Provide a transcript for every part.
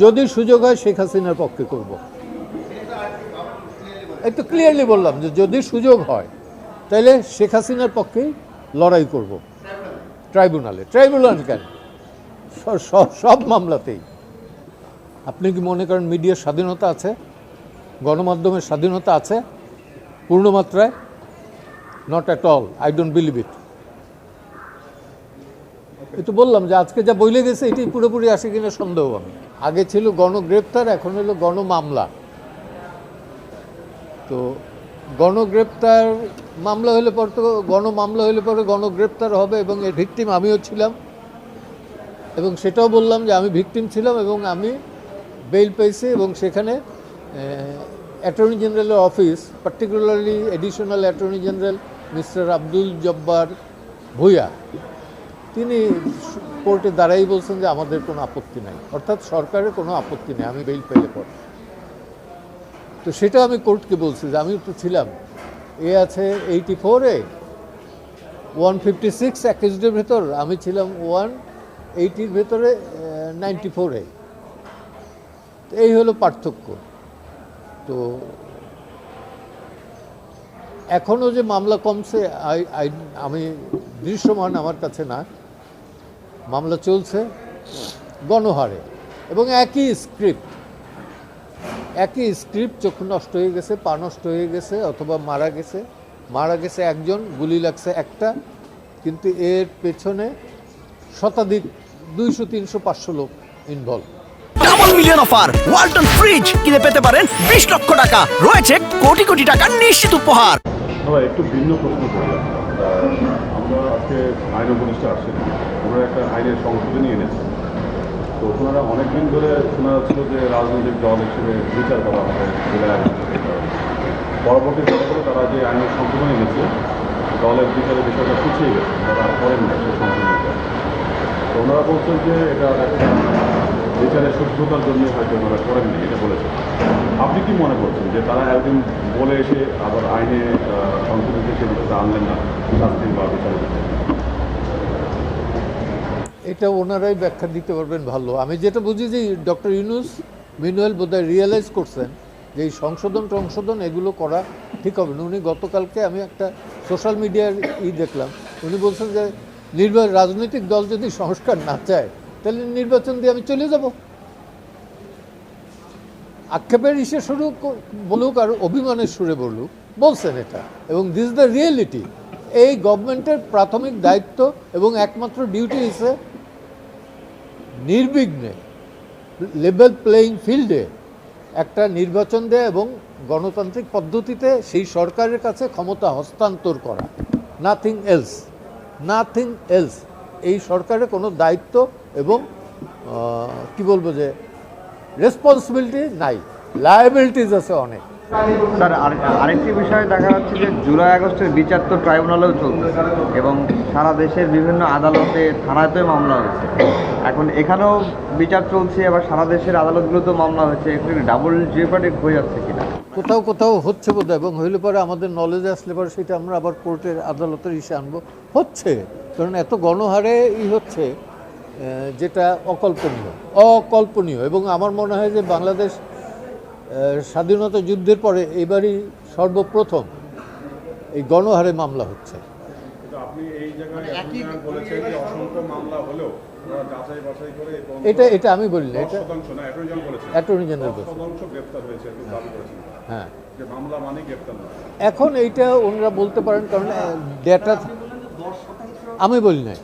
যদি সুযোগ হয় শেখ হাসিনার পক্ষে করব। একটু ক্লিয়ারলি বললাম যে যদি সুযোগ হয় তাহলে শেখ হাসিনার পক্ষেই লড়াই করব ট্রাইব্যুনালে। ট্রাইব্যুনাল কেন, সব মামলাতেই। আপনি কি মনে করেন মিডিয়ার স্বাধীনতা আছে, গণমাধ্যমের স্বাধীনতা আছে পূর্ণমাত্রায়? Not at all, I don't believe it. একটু বললাম যে আজকে যা বইলে গেছে এটি পুরোপুরি আসে কিনা সন্দেহ আমি। আগে ছিল গণগ্রেপ্তার, এখন হলো গণমামলা। তো গণগ্রেপ্তার মামলা হলে পর তো গণমামলা হলে পরে গণগ্রেপ্তার হবে, এবং এর ভিকটিম আমিও ছিলাম, এবং সেটাও বললাম যে আমি ভিকটিম ছিলাম এবং আমি বেইল পেয়েছি। এবং সেখানে অ্যাটর্নি জেনারেলের office, particularly additional attorney general mister Abdul Jabbar Bhuiyan, তিনি কোর্টে দাঁড়াই বলছেন যে আমাদের কোনো আপত্তি নাই, অর্থাৎ সরকারের কোনো আপত্তি নেই আমি বেইল পেলে পর। তো সেটা আমি কোর্টকে বলছি যে আমি তো ছিলাম, এ আছে 84-এ, 156 অ্যাকিউজডের ভেতর, আমি ছিলাম 180-র ভেতরে 94-এ। এই হলো পার্থক্য। তো এখনও যে মামলা কমছে আমি দৃশ্যমান আমার কাছে না, মামলা চলছে গণহারে, এবং একই স্ক্রিপ্ট। চক্ষু নষ্ট হয়ে গেছে, পা নষ্ট হয়ে গেছে, অথবা মারা গেছে একজন, গুলি লাগছে একটা, কিন্তু এর পেছনে শতাধিক 200, 300, 500 লোক involve. Double million offer Walton fridge কিনে পেতে পারেন 20 লক্ষ টাকা, রয়েছে কোটি কোটি টাকার নিশ্চিত উপহার। একটু ভিন্ন প্রশ্ন করি। আমরা আজকে আইন উপদেষ্টা আসছেন, ওনারা একটা আইনের সংশোধনী এনেছেন। তো ওনারা অনেকদিন ধরে শোনা যাচ্ছিল যে রাজনৈতিক দল হিসেবে বিচার করা হবে জেলায়। পরবর্তী সময়ে তারা যে আইনের সংশোধনী এনেছে, দলের বিচারের বিষয়টা পিছিয়ে গেছে, তারা করেন না সেই সংশোধনীটা। তো ওনারা বলছেন যে এটা বিচারের শুদ্ধতার জন্য হয়তো ওনারা করেননি, এটা বলেছেন। আপনি কি মনে করছেন যে তারা একদিন বলে এসে আবার আইনে সংশোধনী সেগুলোতে আনলেন না, শাস্তি বা বিচারের বিষয়ে? এটা ওনারাই ব্যাখ্যা দিতে পারবেন ভালো। আমি যেটা বুঝি যে ডক্টর ইউনূস মিনুয়েল বোধহয় রিয়েলাইজ করছেন যে এই সংশোধন এগুলো করা ঠিক হবে না। উনি গতকালকে আমি একটা সোশ্যাল মিডিয়ার দেখলাম, উনি বলছেন যে রাজনৈতিক দল যদি সংস্কার না চায় তাহলে নির্বাচন দিয়ে আমি চলে যাব। আক্ষেপের শুরু বলুক আর অভিমানের সুরে বলছেন এটা, এবং দিস দ্য রিয়েলিটি। এই গভর্নমেন্টের প্রাথমিক দায়িত্ব এবং একমাত্র ডিউটি হচ্ছে নির্বিঘ্নে লেভেল প্লেয়িং ফিল্ডে একটা নির্বাচন দেয় এবং গণতান্ত্রিক পদ্ধতিতে সেই সরকারের কাছে ক্ষমতা হস্তান্তর করা। Nothing else. এই সরকারের কোনো দায়িত্ব এবং কি বলবো যে রেসপন্সিবিলিটি নাই, লায়াবিলিটিস আছে অনেক। স্যার, আরেকটি বিষয় দেখা যাচ্ছে যে জুলাই আগস্টের বিচার তো ট্রাইব্যুনালেও চলছে, এবং সারা দেশের বিভিন্ন আদালতে, থানাতেও মামলা হয়েছে। এখন এখানেও বিচার চলছে, আবার সারা দেশের আদালতগুলোতেও মামলা হয়েছে। এখানে ডাবল জেপার্ডি হয়ে যাচ্ছে কিনা? কোথাও হচ্ছে বোধ হয়, এবং হইলে পরে আমাদের নলেজে আসলে পরে সেটা আমরা আবার কোর্টের আদালতের আনবো। হচ্ছে, কারণ এত গণহারে হচ্ছে যেটা অকল্পনীয়। এবং আমার মনে হয় যে বাংলাদেশ স্বাধীনতা যুদ্ধের পরে এবারই সর্বপ্রথম এই গণহারে মামলা হচ্ছে। এটা আমি বলি না, এটা অ্যাটর্নি জেনারেল বলছেন। হ্যাঁ, এখন এইটা ওনারা বলতে পারেন, কারণ ডেটা আমি বলি নাই।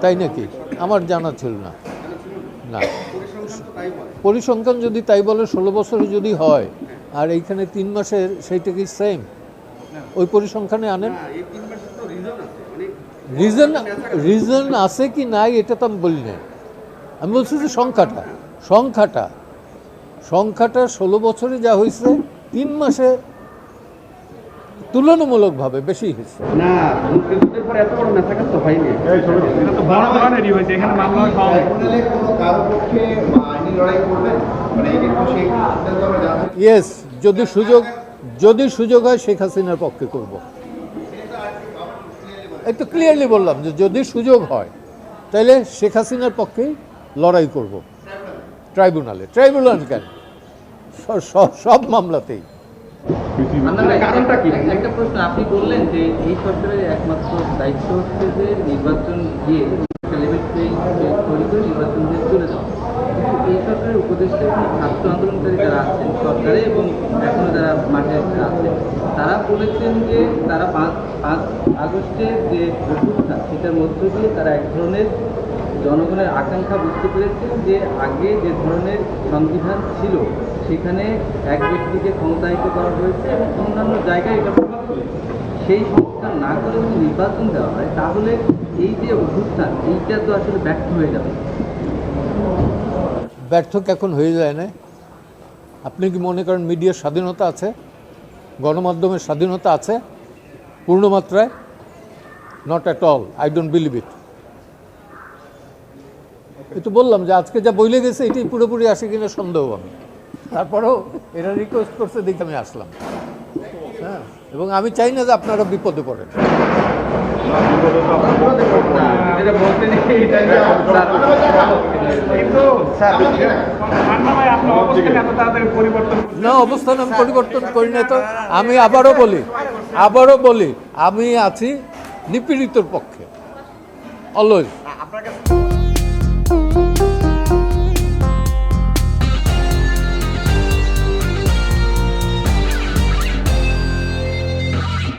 তাই নাকি? আমার জানা ছিল না। পরিসংখ্যান যদি তাই বলে 16 বছরে যদি হয়, আর এইখানে 3 মাসের, সেইটা কি সেম? ওই পরিসংখ্যানে আনেন। রিজন আছে কি নাই এটা তো আমি বলি না। আমি বলছি যে সংখ্যাটা 16 বছরে যা হয়েছে 3 মাসে তুলনামূলকভাবে বেশি হয়েছে। ইয়েস, যদি সুযোগ হয় শেখ হাসিনার পক্ষে করব। একটু ক্লিয়ারলি বললাম যে যদি সুযোগ হয় তাহলে শেখ হাসিনার পক্ষেই লড়াই করব ট্রাইব্যুনালে। ট্রাইব্যুনাল কেন, সব মামলাতেই। কারণটা কি? একটা প্রশ্ন, আপনি বললেন যে এই সরকারের একমাত্র দায়িত্ব হচ্ছে যে নির্বাচন দিয়ে লেভেল প্লেইং তৈরি করে নির্বাচন দিয়ে চলে যাওয়া, কিন্তু এই সরকারের উপদেষ্টা এবং ছাত্র আন্দোলনকারী যারা আছেন সরকারে এবং এখনো যারা মাঠে আছেন, তারা বলেছেন যে তারা 5 আগস্টের যে অভ্যুত্থান সেটার মধ্য দিয়ে তারা এক ধরনের জনগণের আকাঙ্ক্ষা বুঝতে পেরেছেন যে আগে যে ধরনের সংবিধান ছিল সেখানে এক ব্যক্তিকে ক্ষমতায়িত করা হয়েছে এবং অন্যান্য জায়গায় এটা প্রভাব ফেলেছে। সেই সংস্কার না করে যদি নির্বাচন দেওয়া হয় তাহলে এই যে অভ্যুত্থান এইটা তো আসলে ব্যর্থ হয়ে যাবে। ব্যর্থ কখন হয়ে যায় না? আপনি কি মনে করেন মিডিয়ার স্বাধীনতা আছে, গণমাধ্যমের স্বাধীনতা আছে পূর্ণমাত্রায়? Not at all, I don't believe it. একটু বললাম যে আজকে যা বইলে গেছে এটি পুরোপুরি আসে কিনা সন্দেহ আমি, তারপরেও এরা রিকোয়েস্ট করছে দেখে আমি আসলাম। হ্যাঁ, এবং আমি চাই না যে আপনারা বিপদে পড়েন। না, অবস্থান আমি পরিবর্তন করি না তো। আমি আবারও বলি আমি আছি নিপীড়িতর পক্ষে অলওয়েজ।